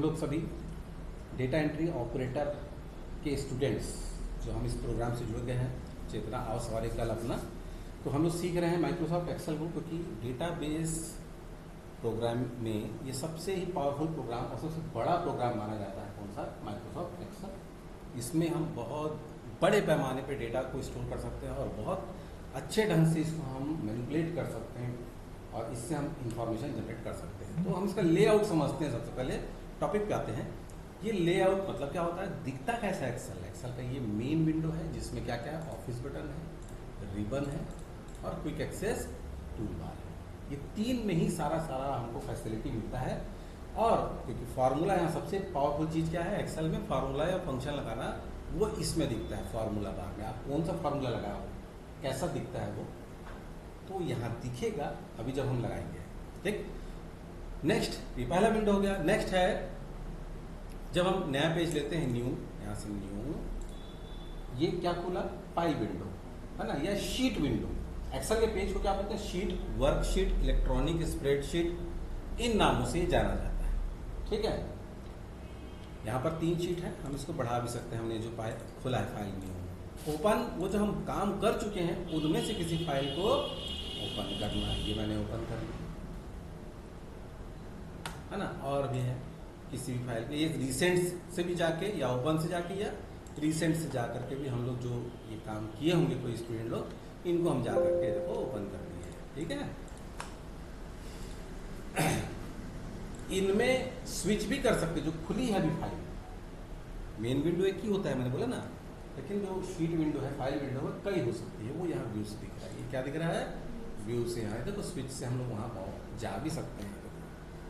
लोग सभी data entry operator के स्टूडेंट्स जो हम इस प्रोग्राम से जुड़ गए हैं, चेतना आओ सवारी कल अपना, तो हम लोग सीख रहे हैं माइक्रोसॉफ्ट एक्सेल को, क्योंकि डेटाबेस प्रोग्राम में ये सबसे ही पावरफुल प्रोग्राम और सबसे बड़ा प्रोग्राम माना जाता है। कौन सा? Microsoft Excel. इसमें हम बहुत बड़े पैमाने पे डेटा को स्टोर कर सकते हैं और बहुत अच्छे ढंग से इसको हम मैनिपुलेट कर सकते हैं और इससे हम इंफॉर्मेशन जनरेट कर सकते हैं। तो हम इसका लेआउट समझते हैं। सबसे पहले टॉपिक पे आते हैं। ये लेआउट मतलब क्या होता है, दिखता कैसा एक्सेल? एक्सेल का ये मेन विंडो है जिसमें क्या क्या है, ऑफिस बटन है, रिबन है और क्विक एक्सेस टूल बार है। ये तीन में ही सारा हमको फैसिलिटी मिलता है। और क्योंकि फार्मूला यहाँ सबसे पावरफुल चीज़ क्या है एक्सेल में, फार्मूला या फंक्शन लगाना, वो इसमें दिखता है फार्मूला बार में। आप कौन सा फार्मूला लगाओ, कैसा दिखता है वो, तो यहाँ दिखेगा अभी जब हम लगाएंगे। ठीक, नेक्स्ट, ये पहला विंडो हो गया। नेक्स्ट है जब हम नया पेज लेते हैं, न्यू, यहाँ से न्यू, ये क्या खुला? फाइल विंडो है ना, या शीट विंडो। एक्सेल के पेज को क्या बोलते हैं? शीट, वर्कशीट, इलेक्ट्रॉनिक स्प्रेडशीट, इन नामों से जाना जाता है। ठीक है, यहाँ पर 3 शीट है, हम इसको बढ़ा भी सकते हैं। हमने जो खुला है फाइल न्यू, ओपन, वो जो हम काम कर चुके हैं उनमें से किसी फाइल को ओपन करना है। ये मैंने ओपन कर लिया है ना। और भी है किसी भी फाइल के, ये रिसेंट से भी जाके या ओपन से जाके या रिसेंट से जा करके भी हम लोग जो ये काम किए होंगे कोई स्टूडेंट लोग, इनको हम जा करके देखो ओपन कर दिए। ठीक है, इनमें स्विच भी कर सकते, जो खुली है अभी फाइल। मेन विंडो एक ही होता है, मैंने बोला ना, लेकिन जो शीट विंडो है, फाइल विंडो है, कई हो सकती है। वो यहाँ व्यू से दिख रहा है। ये क्या दिख रहा है? व्यू से। यहाँ देखो स्विच से हम लोग वहाँ जा भी सकते हैं।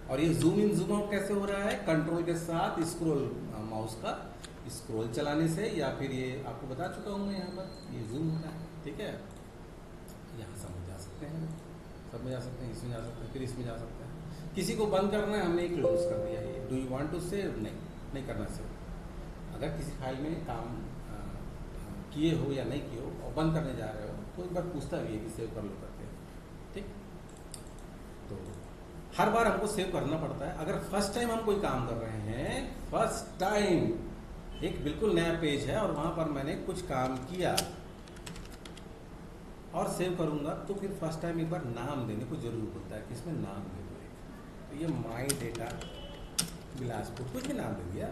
और ये जूम इन जूम आउट कैसे हो रहा है? कंट्रोल के साथ स्क्रॉल, माउस का स्क्रॉल चलाने से, या फिर ये आपको बता चुका हूँ मैं, यहाँ पर ये जूम होता है। ठीक है, यहाँ सब में जा सकते हैं, सब में जा सकते हैं, इसमें जा सकते हैं, फिर इसमें जा सकते हैं। किसी को बंद करना है, हमने क्लोज कर दिया। ये do you want to save? नहीं करना सेव। अगर किसी फाइल में काम किए हो या नहीं किए हो और बंद करने जा रहे हो तो एक बार पूछता भी है कि सेव कर लो करके। ठीक, तो हर बार हमको सेव करना पड़ता है। अगर फर्स्ट टाइम हम कोई काम कर रहे हैं, फर्स्ट टाइम एक बिल्कुल नया पेज है और वहां पर मैंने कुछ काम किया और सेव करूंगा, तो फिर फर्स्ट टाइम एक बार नाम देने को जरूर होता है कि इसमें नाम दे दो। तो ये माई डेटा बिलासपुर, कुछ भी नाम दे दिया।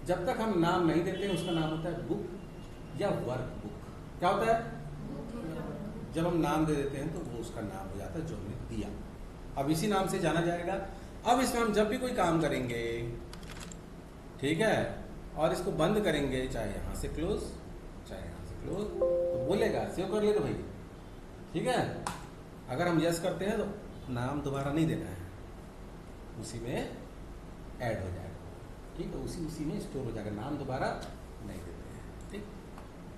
जब तक हम नाम नहीं देते हैं उसका नाम होता है बुक या वर्क बुक। क्या होता है? जब हम नाम दे देते हैं तो वो उसका नाम हो जाता है जो हमने दिया। अब इसी नाम से जाना जाएगा। अब इसमें हम जब भी कोई काम करेंगे, ठीक है, और इसको बंद करेंगे, चाहे यहाँ से क्लोज चाहे यहाँ से क्लोज, तो बोलेगा सेव कर ले तो भाई। ठीक है, अगर हम यस करते हैं तो नाम दोबारा नहीं देना है, उसी में ऐड हो जाएगा। ठीक है, उसी में स्टोर हो जाएगा, नाम दोबारा नहीं देते हैं। ठीक,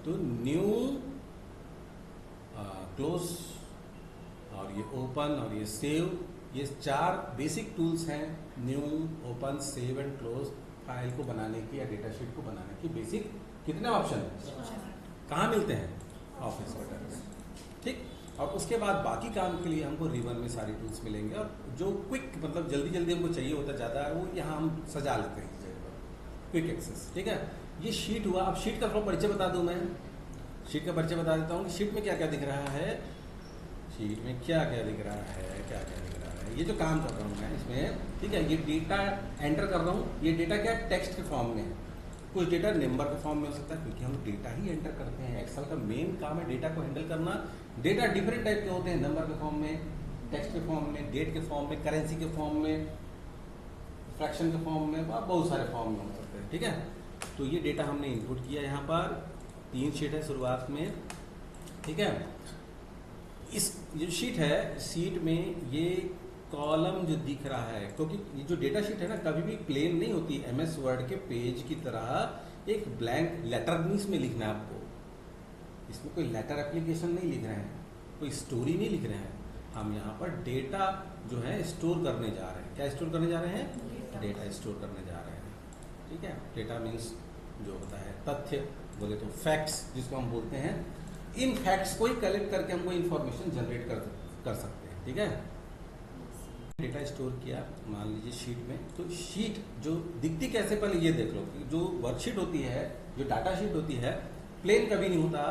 तो न्यू, क्लोज और ये ओपन और ये सेव, ये 4 बेसिक टूल्स हैं। New, open, save and close file को बनाने की या डेटा शीट को बनाने की बेसिक कितने ऑप्शन कहाँ मिलते हैं? ऑफिस बटन में। ठीक, और उसके बाद बाकी काम के लिए हमको रिबन में सारी टूल्स मिलेंगे। और जो क्विक मतलब जल्दी हमको चाहिए होता ज़्यादा, वो यहाँ हम सजा लेते हैं, क्विक एक्सेस। ठीक है, ये शीट हुआ। अब शीट का थोड़ा परिचय बता दूं मैं। शीट का परिचय बता देता हूँ कि शीट में क्या क्या दिख रहा है। शीट में क्या क्या दिख रहा है, क्या क्या दिख रहा है। ये जो काम कर रहा हूँ मैं इसमें, ठीक है, ये डेटा एंटर कर रहा हूँ। ये डेटा क्या है? टेक्स्ट के फॉर्म में है। कुछ डेटा नंबर के फॉर्म में हो सकता है, क्योंकि हम डेटा ही एंटर करते हैं। एक्सेल का मेन काम है डेटा को हैंडल करना। डेटा डिफरेंट टाइप के होते हैं, नंबर के फॉर्म में, टेक्स्ट के फॉर्म में, डेट के फॉर्म में, करेंसी के फॉर्म में, फ्रैक्शन के फॉर्म में, बहुत सारे फॉर्म में हो सकते हैं। ठीक है, तो ये डेटा हमने इनपुट किया। यहाँ पर 3 शीट है शुरुआत में। ठीक है, इस जो शीट है, शीट में ये कॉलम जो दिख रहा है, क्योंकि ये जो डेटा शीट है ना, कभी भी प्लेन नहीं होती। MS वर्ड के पेज की तरह एक ब्लैंक लेटर नहीं इसमें लिखना है आपको। इसमें कोई लेटर एप्लीकेशन नहीं लिख रहे हैं, कोई स्टोरी नहीं लिख रहे हैं। हम यहाँ पर डेटा जो है स्टोर करने जा रहे हैं। क्या स्टोर करने जा रहे हैं? डेटा स्टोर करने जा रहे हैं। ठीक है, डेटा मीन्स जो होता है तथ्य, बोले तो फैक्ट्स जिसको हम बोलते हैं। इन फैक्ट्स को ही कलेक्ट करके हमको इन्फॉर्मेशन जनरेट कर सकते हैं। ठीक है, डेटा स्टोर किया मान लीजिए शीट में, तो शीट जो दिखती कैसे, पहले ये देख लो कि जो वर्कशीट होती है, जो डाटा शीट होती है, प्लेन कभी नहीं होता,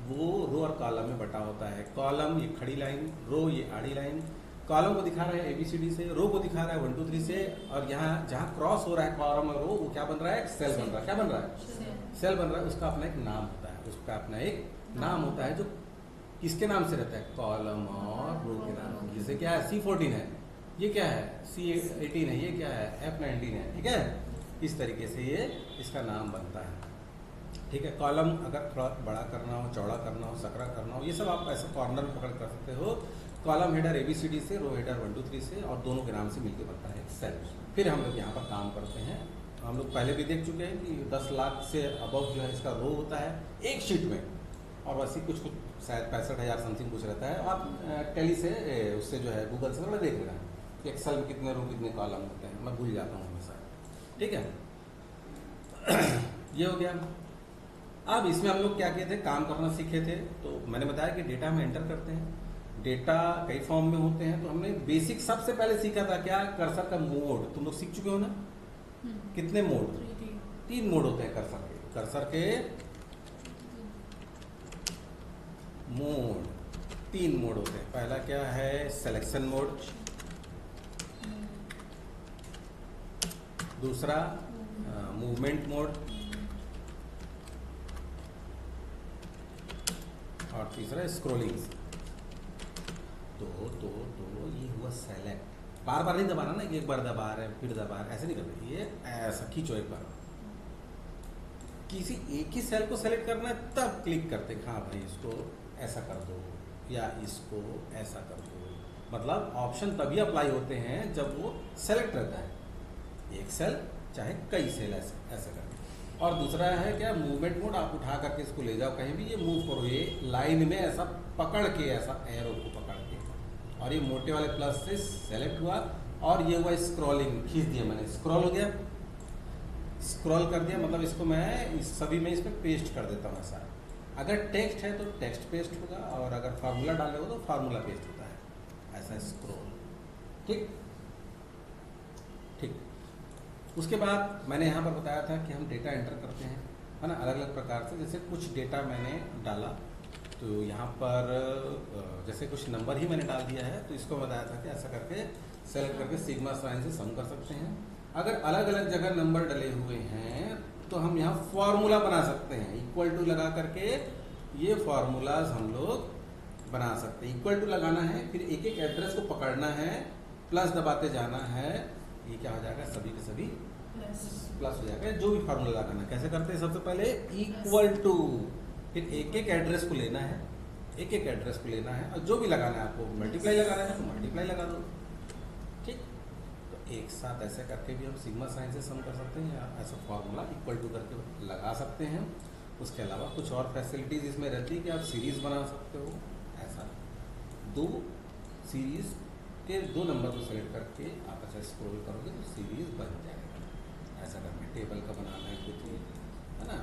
वो रो और कॉलम में बटा होता है। कॉलम ये खड़ी लाइन, रो ये आड़ी लाइन। कॉलम को दिखा रहा है ABCD से, रो को दिखा रहा है 1 2 3 से, और यहाँ जहाँ क्रॉस हो रहा है कॉलम और रो, वो क्या बन रहा है, सेल बन रहा है। क्या बन रहा है, सेल बन रहा है। उसका अपना एक नाम होता है, उसका अपना एक नाम होता है जो किसके नाम से रहता है, कॉलम और रो के नाम। जैसे क्या है, C14 है, ये क्या है, C18 है, ये क्या है, F19 है, ठीक है। इस तरीके से ये इसका नाम बनता है, ठीक है। कॉलम अगर थोड़ा बड़ा करना हो, चौड़ा करना हो, सकरा करना हो, ये सब आप ऐसे कॉर्नर में पकड़ कर सकते हो। कॉलम हेडर ABCD से, रो हेडर 1 2 3 से, और दोनों के नाम से मिलकर बनता है सेल। फिर हम लोग यहाँ पर काम करते हैं। हम लोग पहले भी देख चुके हैं कि 10 लाख से अबव जो है इसका रो होता है एक शीट में, और वैसे कुछ शायद 65,000 समथिंग कुछ रहता है। आप टेली से उससे जो है गूगल से थोड़ा देख लेना कि एक्सेल में कितने रो कितने कॉलम होते हैं, मैं भूल जाता हूँ हमेशा, ठीक है। ये हो गया। अब इसमें हम लोग क्या किए थे, काम करना सीखे थे। तो मैंने बताया कि डेटा में एंटर करते हैं, डेटा कई फॉर्म में होते हैं। तो हमने बेसिक सबसे पहले सीखा था क्या, कर्सर का मोड। तुम लोग सीख चुके हो ना, कितने मोड, 3 मोड होते हैं कर्सर के। कर्सर के मोड 3 मोड होते हैं। पहला क्या है, सिलेक्शन मोड, दूसरा मूवमेंट मोड, और तीसरा स्क्रॉलिंग। तो ये हुआ सेलेक्ट। बार बार नहीं दबाना ना, एक बार दबा रहे हैं फिर दबा रहे हैं, ऐसे नहीं करना। ये ऐसा खींचो एक बार, किसी एक ही सेल को सेलेक्ट करना है तब क्लिक करते हैं, हाँ भाई इसको ऐसा कर दो या इसको ऐसा कर दो। मतलब ऑप्शन तभी अप्लाई होते हैं जब वो सेलेक्ट रहता है, एक सेल चाहे कई सेल, ऐसे करके। और दूसरा है क्या, मूवमेंट मोड। आप उठा करके इसको ले जाओ कहीं भी, ये मूव करो, ये लाइन में ऐसा पकड़ के, ऐसा एरो को पकड़ के, और ये मोटे वाले प्लस से सेलेक्ट हुआ। और ये हुआ स्क्रॉलिंग, खींच दिया मैंने, स्क्रॉल हो गया, स्क्रॉल कर दिया। मतलब इसको मैं इस सभी में इसमें पेस्ट कर देता हूँ ऐसा। अगर टेक्स्ट है तो टेक्स्ट पेस्ट होगा, और अगर फार्मूला डाले हो तो फार्मूला पेस्ट होता है, ऐसा स्क्रॉल, ठीक ठीक। उसके बाद मैंने यहाँ पर बताया था कि हम डेटा एंटर करते हैं, है ना, अलग अलग प्रकार से। जैसे कुछ डेटा मैंने डाला, तो यहाँ पर जैसे कुछ नंबर ही मैंने डाल दिया है, तो इसको बताया था कि ऐसा करके सेलेक्ट करके सिग्मा साइन से सम कर सकते हैं। अगर अलग अलग जगह नंबर डले हुए हैं तो हम यहाँ फॉर्मूला बना सकते हैं, इक्वल टू लगा करके ये फॉर्मूलाज हम लोग बना सकते हैं। इक्वल टू लगाना है, फिर एक एक एड्रेस को पकड़ना है, प्लस दबाते जाना है, ये क्या हो जाएगा, सभी के सभी प्लस हो जाएगा। जो भी फार्मूला लगाना, कैसे करते हैं, सबसे पहले इक्वल टू, फिर एक एक एड्रेस को लेना है, एक एक एड्रेस को लेना है, और जो भी लगाना है आपको, मल्टीप्लाई लगाना है तो मल्टीप्लाई लगा दो, ठीक। तो एक साथ ऐसे करके भी हम सिग्मा साइन से सम कर सकते हैं, या ऐसा फार्मूला इक्वल टू करके लगा सकते हैं। उसके अलावा कुछ और फैसिलिटीज इसमें रहती है कि आप सीरीज बना सकते हो। ऐसा 2 सीरीज के 2 नंबर को सेलेक्ट करके आप ऐसा स्क्रॉल करोगे तो सीरीज बन जाएगा। ऐसा करके टेबल का बनाना है कुछ, है ना।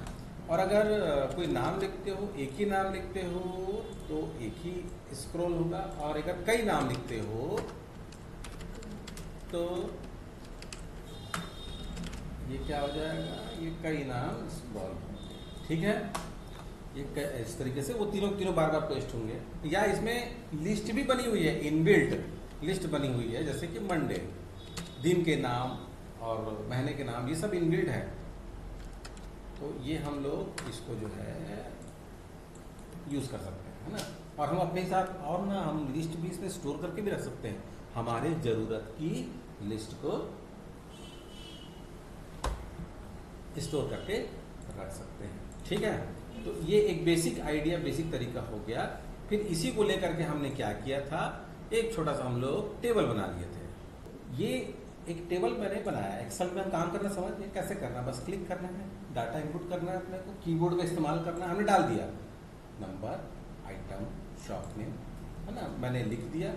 और अगर कोई नाम लिखते हो, एक ही नाम लिखते हो तो एक ही स्क्रॉल होगा, और अगर कई नाम लिखते हो तो ये क्या हो जाएगा, ये कई नाम स्क्रॉल, ठीक है। ये इस तरीके से वो तीनों बार बार पेस्ट होंगे। या इसमें लिस्ट भी बनी हुई है, इनबिल्ट लिस्ट बनी हुई है, जैसे कि मंडे, दिन के नाम और महीने के नाम, ये सब इनबिल्ट है। तो ये हम लोग इसको जो है यूज कर सकते हैं, है ना। और हम अपने साथ, और ना हम लिस्ट भी इसमें स्टोर करके भी रख सकते हैं, हमारे जरूरत की लिस्ट को स्टोर करके रख सकते हैं, ठीक है। तो ये एक बेसिक आइडिया, बेसिक तरीका हो गया। फिर इसी को लेकर के हमने क्या किया था, एक छोटा सा हम लोग टेबल बना लिए थे। ये एक टेबल मैंने बनाया, एक्सेल में हम काम करना समझ गए कैसे करना, बस क्लिक करना है, डाटा इनपुट करना है, अपने को कीबोर्ड का इस्तेमाल करना है। हमने डाल दिया नंबर, आइटम, शॉप नेम, है ना, मैंने लिख दिया।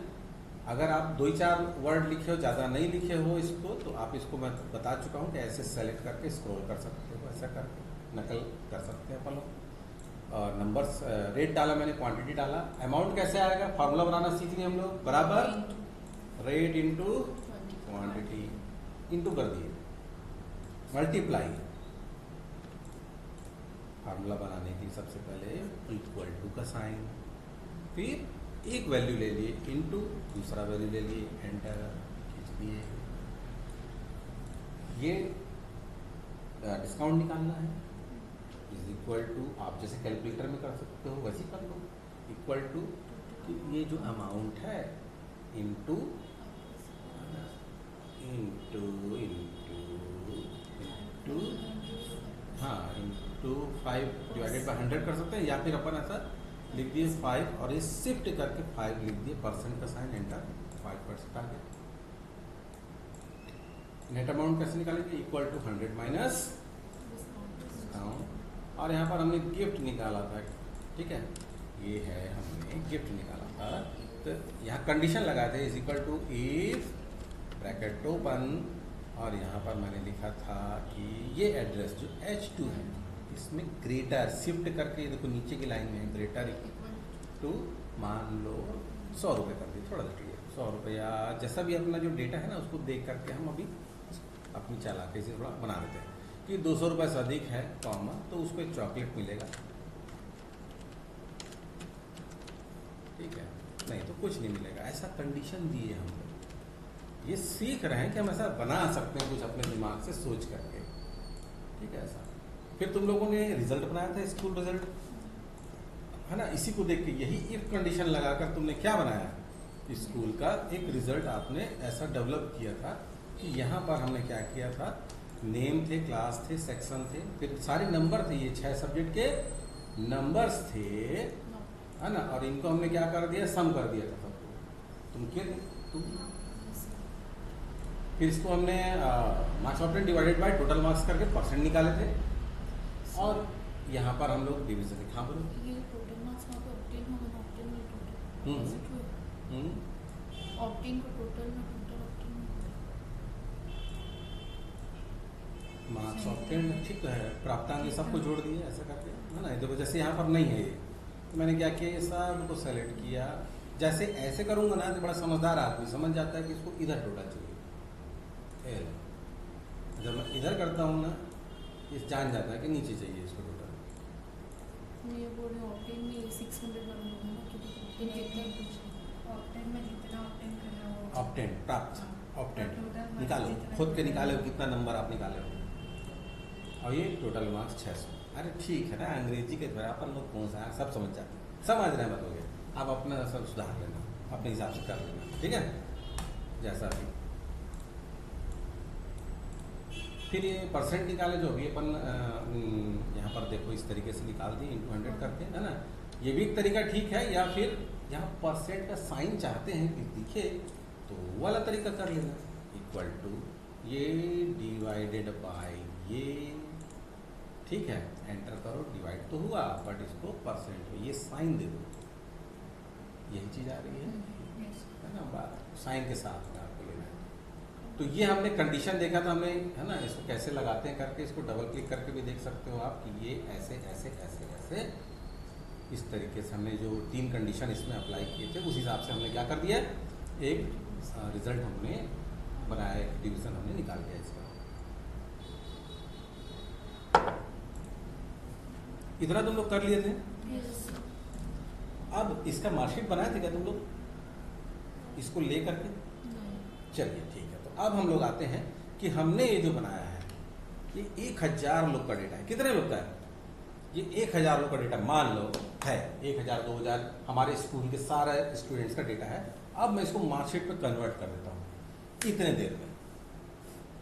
अगर आप 2-4 वर्ड लिखे हो, ज़्यादा नहीं लिखे हो इसको, तो आप इसको मैं बता चुका हूँ कि ऐसे सेलेक्ट करके स्क्रॉल कर सकते हो, ऐसा करके नकल कर सकते हैं अपन लोग। और नंबर्स, रेट डाला मैंने, क्वांटिटी डाला। अमाउंट कैसे आएगा, फार्मूला बनाना सीख लिए हम लोग, बराबर रेट इंटू क्वांटिटी इनटू कर दिए, मल्टीप्लाई, फार्मूला बनाने की सबसे पहले इक्वल टू का साइन, फिर एक वैल्यू ले लिए इनटू दूसरा वैल्यू ले लिए, एंटर खींच दिए। ये डिस्काउंट निकालना है, इज इक्वल टू, आप जैसे कैलकुलेटर में कर सकते हो वैसे कर लो, इक्वल टू कि ये जो अमाउंट है इनटू इनटू इनटू इनटू हाँ इनटू 5 डिवाइडेड बाय 100 कर सकते हैं, या फिर अपन ऐसा लिख दिए 5 और ये शिफ्ट करके 5 लिख दिए, परसेंट का साइन, एंटर, 5% आ गया। नेट अमाउंट कैसे निकालेंगे, इक्वल टू 100 माइनस डिस्काउंट, और यहाँ पर हमने गिफ्ट निकाला था, ठीक है, ये है हमने गिफ्ट निकाला था, तो यहाँ कंडीशन लगाए थे is equal to if bracket open, और यहाँ पर मैंने लिखा था कि ये एड्रेस जो H2 है इसमें ग्रेटर शिफ्ट करके, देखो नीचे की लाइन में ग्रेटर टू मान लो 100 रुपये कर दिए, थोड़ा सा क्लियर, 100 रुपया, जैसा भी अपना जो डेटा है ना उसको देख करके हम अभी अपनी चालाकी से थोड़ा बना देते हैं कि 200 रुपये से अधिक है कॉमा तो उसको एक चॉकलेट मिलेगा, ठीक है, नहीं तो कुछ नहीं मिलेगा, ऐसा कंडीशन दिए हम लोग। ये सीख रहे हैं कि हम ऐसा बना सकते हैं कुछ अपने दिमाग से सोच करके, ठीक है, ऐसा। फिर तुम लोगों ने रिजल्ट बनाया था, स्कूल रिजल्ट है ना, इसी को देख के यही इफ कंडीशन लगाकर तुमने क्या बनाया, स्कूल का एक रिजल्ट आपने ऐसा डेवलप किया था कि यहाँ पर हमने क्या किया था, नेम थे, क्लास थे, सेक्शन थे, फिर सारे नंबर थे, ये 6 सब्जेक्ट के नंबर्स थे, है ना, और इनको हमने क्या कर दिया, सम कर दिया था सबको, तुम फिर इसको हमने marks obtained divided by total marks करके परसेंट निकाले थे, और यहाँ पर हम लोग डिवीजन लिखा, बोलो ये टोटल मार्क्स वहाँ पे ऑप्टेन होगा ना, ऑप्टेन में टोटल ऑप्टेन को टोटल में टोटल ऑप्टेन मार्क्स ऑप्टेन ठीक तो है, प्राप्तांक सबको जोड़ दिए ऐसा करके, है ना, देखो जैसे यहाँ पर नहीं है ये, तो मैंने क्या किया, सब को सेलेक्ट किया, जैसे ऐसे करूँगा ना तो बड़ा समझदार आदमी समझ जाता है कि इसको इधर टोटल चाहिए, जब मैं इधर करता हूँ ना इस जान जाता है कि नीचे चाहिए इसको टोटल। ये बोल रहे ऑप्टेन में 600 वाला होगा ना, क्योंकि ऑप्टेन कितना ऑप्टेन में जितना ऑप्टेन करना हो, ऑप्टेन प्राप्त, ऑप्टेन निकालो, खुद के निकाले हो कितना नंबर आप निकाले हो, और ये टोटल मार्क्स 600। अरे ठीक है ना, अंग्रेजी के द्वारा अपन लोग कौन सा सब समझ जाते हैं, समझ रहे हैं, बताओगे आप अपना सब सुधार लेना, अपने हिसाब से कर लेना, ठीक है, जैसा भी। फिर ये परसेंट निकाले जो अभी अपन यहाँ पर देखो इस तरीके से निकाल दिए इंटू 100 करके, है ना, ये भी एक तरीका ठीक है, या फिर यहाँ परसेंट का साइन चाहते हैं कि दिखे तो वो वाला तरीका कर लेना, इक्वल टू ये डिवाइडेड बाय ये, ठीक है, एंटर करो, डिवाइड तो हुआ बट इसको परसेंट में ये साइन दे दो, यही चीज़ आ रही है ना, बात साइन के साथ में आपको लेना है। तो ये हमने कंडीशन देखा था हमने, है ना, इसको कैसे लगाते हैं करके, इसको डबल क्लिक करके भी देख सकते हो आप कि ये ऐसे ऐसे ऐसे ऐसे इस तरीके से हमने जो 3 कंडीशन इसमें अप्लाई किए थे उस हिसाब से हमने क्या कर दिया, एक रिजल्ट हमने बनाया, एक डिवीजन हमने निकाल दिया इसका। इतना तुम लोग कर लिए थे, अब इसका मार्कशीट बनाए थे क्या तुम लोग, इसको ले करके, चलिए ठीक है, तो अब हम लोग आते हैं कि हमने ये जो बनाया है ये 1000 लोग का डेटा है, कितने लोग का है, ये 1000 लोग का डेटा मान लो है, 1000 2000 हमारे स्कूल के सारे स्टूडेंट्स का डेटा है। अब मैं इसको मार्कशीट पे कन्वर्ट कर देता हूँ, इतने देर में,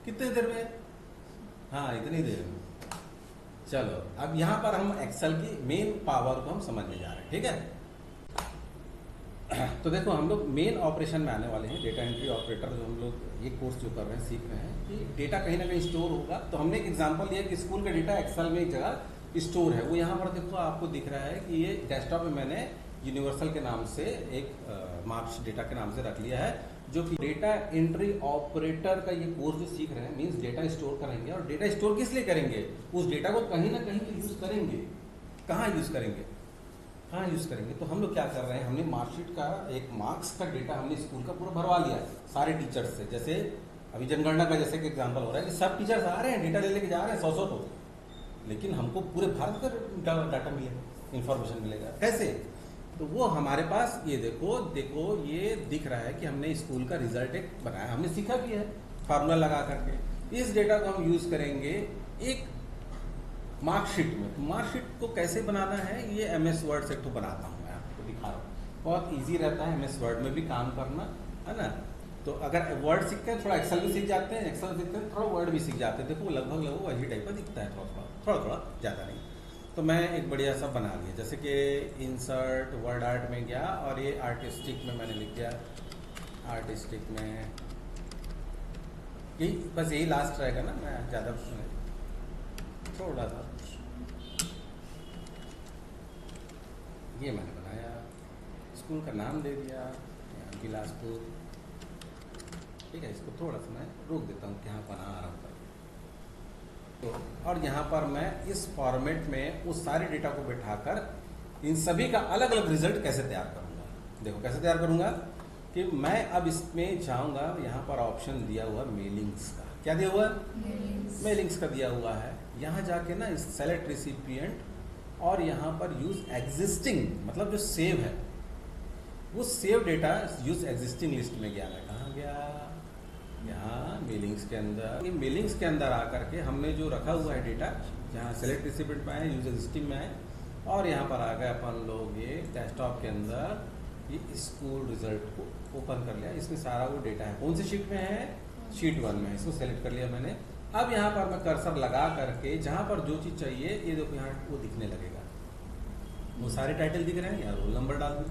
कितने देर में, हाँ इतनी देर में। चलो अब यहाँ पर हम एक्सेल की मेन पावर को हम समझने जा रहे हैं, ठीक है। तो देखो हम लोग मेन ऑपरेशन में आने वाले हैं, डेटा एंट्री ऑपरेटर जो हम लोग ये कोर्स जो कर रहे हैं सीख रहे हैं कि डेटा कहीं ना कहीं स्टोर होगा। तो हमने एक एग्जांपल लिया कि स्कूल का डेटा एक्सेल में एक जगह स्टोर है, वो यहाँ पर देखो आपको दिख रहा है कि ये डेस्कटॉप में मैंने यूनिवर्सल के नाम से एक मार्क्स डेटा के नाम से रख लिया है, जो कि डेटा एंट्री ऑपरेटर का ये कोर्स जो सीख रहे हैं मीन्स डेटा स्टोर करेंगे। और डेटा स्टोर किस लिए करेंगे, उस डेटा को कहीं ना कहीं तो यूज करेंगे, कहाँ यूज करेंगे, हाँ यूज करेंगे। तो हम लोग क्या कर रहे हैं, हमने मार्कशीट का एक मार्क्स का डेटा हमने स्कूल का पूरा भरवा लिया सारे टीचर्स से। जैसे अभी जनगणना का जैसे कि एग्जाम्पल हो रहा है कि सब टीचर्स आ रहे हैं, डेटा ले लेके जा रहे हैं 100 तो, लेकिन हमको पूरे भारत का डाटा मिलेगा, इंफॉर्मेशन मिलेगा कैसे? तो वो हमारे पास ये देखो देखो ये दिख रहा है कि हमने स्कूल का रिजल्ट एक बनाया, हमने सीखा भी है फार्मूला लगा करके। इस डेटा को हम यूज करेंगे एक मार्कशीट में। तो मार्कशीट को कैसे बनाना है, ये MS वर्ड से तो बनाता हूँ मैं आपको दिखा रहा हूँ। बहुत ईजी रहता है MS वर्ड में भी काम करना, है ना। तो अगर वर्ड सीखते हैं थोड़ा एक्सेल भी सीख जाते हैं, एक्सेल सीखते हैं थोड़ा वर्ड भी सीख जाते हैं। देखो लगभग वही टाइप का दिखता है, थोड़ा ज़्यादा नहीं। तो मैं एक बढ़िया सा बना लिया, जैसे कि इंसर्ट वर्ड आर्ट में गया और ये आर्टिस्टिक में मैंने लिख दिया, आर्टिस्टिक में यही बस यही लास्ट रहेगा ना, मैं ज़्यादा थोड़ा सा ये मैंने बनाया, स्कूल का नाम दे दिया बिलासपुर, ठीक है। इसको थोड़ा सा मैं रोक देता हूँ कि यहाँ बना आ रहा हूँ तो, और यहाँ पर मैं इस फॉर्मेट में उस सारे डेटा को बिठाकर इन सभी का अलग अलग रिजल्ट कैसे तैयार करूँगा। देखो कैसे तैयार करूँगा कि मैं अब इसमें जाऊँगा, यहाँ पर ऑप्शन दिया हुआ मेलिंग्स का, क्या दिया हुआ है? मेलिंग्स का दिया हुआ है। यहाँ जाके ना सेलेक्ट रिसिपिएंट और यहाँ पर यूज एग्जिस्टिंग, मतलब जो सेव है वो save data use existing list में गया। मैं कहाँ गया? यहाँ मेलिंग्स के अंदर। ये मेलिंग्स के अंदर आकर के हमने जो रखा हुआ है डेटा, यहाँ सेलेक्ट रिसिपिएंट में आए, यूज एग्जिस्टिंग में आए और यहाँ पर आ गए अपन लोग ये डेस्कटॉप के अंदर ये स्कूल रिजल्ट को ओपन कर लिया। इसमें सारा वो डेटा है, कौन सी शीट में है? शीट 1 में। इसको सेलेक्ट कर लिया मैंने। अब यहाँ पर मैं कर्सर लगा करके जहाँ पर जो चीज़ चाहिए ये देखो यहाँ वो दिखने लगेगा, वो सारे टाइटल दिख रहे हैं। यहाँ रोल नंबर डाल दूँ,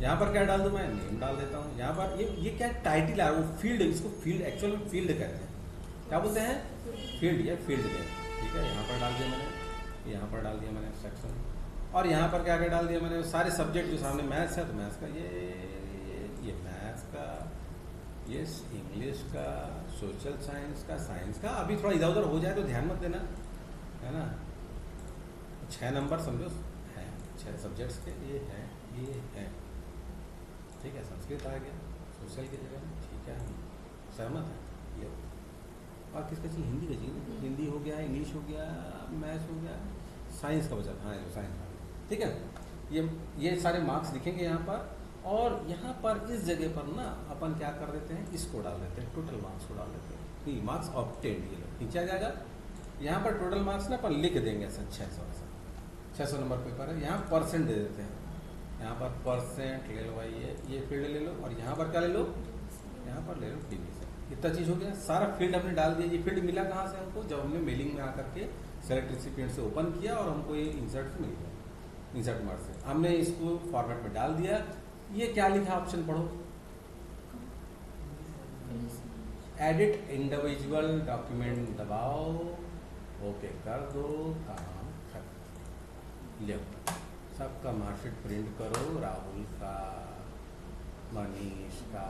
यहाँ पर क्या डाल दूँ? मैं नेम डाल देता हूँ। यहाँ पर ये क्या टाइटल है, वो फील्ड, इसको फील्ड एक्चुअल में फील्ड कहते हैं, क्या बोलते हैं? फील्ड, ये फील्ड है, ठीक है। यहाँ पर डाल दिया मैंने, यहाँ पर डाल दिया मैंने सेक्शन, और यहाँ पर क्या क्या डाल दिया मैंने? सारे सब्जेक्ट जो सामने मैथ्स है तो मैथ्स का ये मैथ्स का, ये इंग्लिश का, सोशल साइंस का, साइंस का। अभी थोड़ा इधर उधर हो जाए तो ध्यान मत देना, है ना। 6 नंबर समझो है, 6 सब्जेक्ट्स के ये है, ठीक है। संस्कृत आ गया सोशल की जगह, ठीक है, सहमत है ये। और किसका चाहिए? हिंदी का चाहिए, हिंदी हो गया, इंग्लिश हो गया, मैथ्स हो गया, साइंस का बचा, हाँ ये साइंस, ठीक है। ये सारे मार्क्स दिखेंगे यहाँ पर। और यहाँ पर इस जगह पर ना अपन क्या कर देते हैं, इसको डाल देते हैं, टोटल मार्क्स को डाल देते हैं, मार्क्स ऑब्टेन्ड, ये लो नीचे आ जाएगा। यहाँ पर टोटल मार्क्स ना अपन लिख देंगे ऐसा 600 नंबर पेपर है। यहाँ परसेंट दे देते हैं, यहाँ पर परसेंट ले लो भाई, ये फील्ड ले लो, और यहाँ पर क्या ले लो? यहाँ पर ले लो डिवीजन। इतना चीज़ हो गया, सारा फील्ड हमने डाल दिया। ये फील्ड मिला कहाँ से हमको? जब हमने मेलिंग में आकर के सेलेक्ट रिसिपिएंट से ओपन किया और हमको ये इंसर्ट से मिल गया, इंसर्ट मार्क से हमने इसको फॉर्मेट में डाल दिया। ये क्या लिखा, ऑप्शन पढ़ो, एडिट इंडिविजुअल डॉक्यूमेंट दबाओ, ओके कर दो, काम खत्म। लो सबका मार्कशीट प्रिंट करो, राहुल का, मनीष का,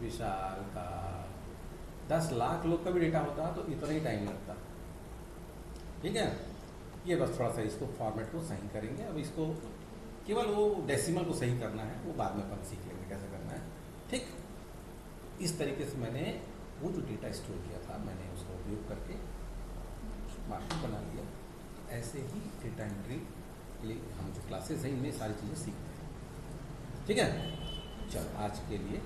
विशाल का। 10 लाख लोग का भी डेटा होता तो इतना ही टाइम लगता, ठीक है। ये बस थोड़ा सा इसको फॉर्मेट को सही करेंगे। अब इसको केवल वो डेसिमल को सही करना है, वो बाद में अपन सीख लेंगे कैसे करना है, ठीक। इस तरीके से मैंने वो जो डेटा स्टोर किया था मैंने उसका उपयोग करके मार्कशीट बना लिया। ऐसे ही डेटा एंट्री के लिए हम जो क्लासेस हैं इनमें सारी चीज़ें सीखते हैं, ठीक है। चलो आज के लिए